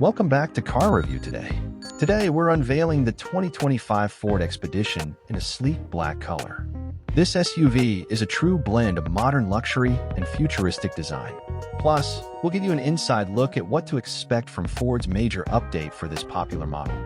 Welcome back to Car Review Today. Today we're unveiling the 2025 Ford Expedition in a sleek black color. This SUV is a true blend of modern luxury and futuristic design. Plus, we'll give you an inside look at what to expect from Ford's major update for this popular model.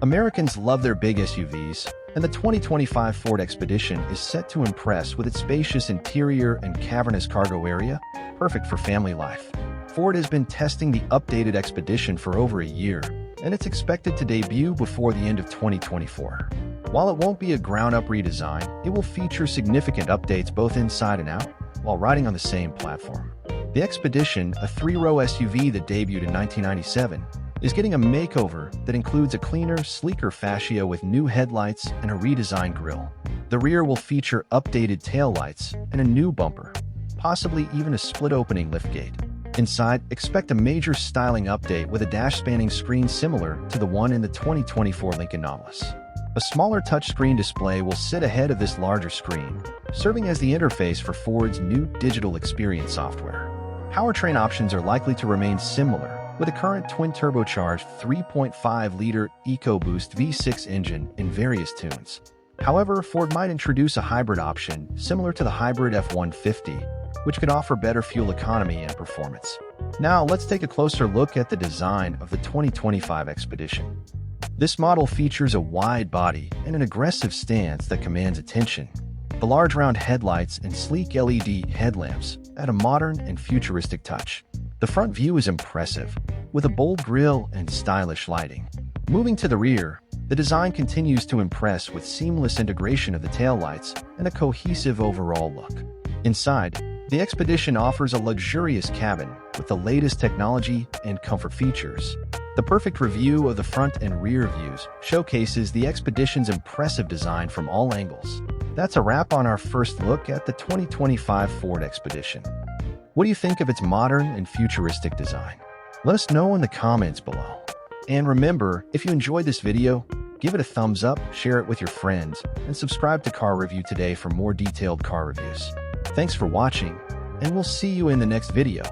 Americans love their big SUVs, and the 2025 Ford Expedition is set to impress with its spacious interior and cavernous cargo area, perfect for family life. Ford has been testing the updated Expedition for over a year, and it's expected to debut before the end of 2024. While it won't be a ground-up redesign, it will feature significant updates both inside and out, while riding on the same platform. The Expedition, a three-row SUV that debuted in 1997, is getting a makeover that includes a cleaner, sleeker fascia with new headlights and a redesigned grille. The rear will feature updated taillights and a new bumper, possibly even a split-opening liftgate. Inside, expect a major styling update with a dash-spanning screen similar to the one in the 2024 Lincoln Nautilus. A smaller touchscreen display will sit ahead of this larger screen, serving as the interface for Ford's new digital experience software. Powertrain options are likely to remain similar, with a current twin-turbocharged 3.5-liter EcoBoost V6 engine in various tunes. However, Ford might introduce a hybrid option similar to the hybrid F-150, which could offer better fuel economy and performance. Now, let's take a closer look at the design of the 2025 Expedition. This model features a wide body and an aggressive stance that commands attention. The large round headlights and sleek LED headlamps add a modern and futuristic touch. The front view is impressive, with a bold grille and stylish lighting. Moving to the rear, the design continues to impress with seamless integration of the taillights and a cohesive overall look. Inside, the Expedition offers a luxurious cabin with the latest technology and comfort features. The perfect review of the front and rear views showcases the Expedition's impressive design from all angles. That's a wrap on our first look at the 2025 Ford Expedition. What do you think of its modern and futuristic design? Let us know in the comments below. And remember, if you enjoyed this video, give it a thumbs up, share it with your friends, and subscribe to Car Review Today for more detailed car reviews. Thanks for watching, and we'll see you in the next video.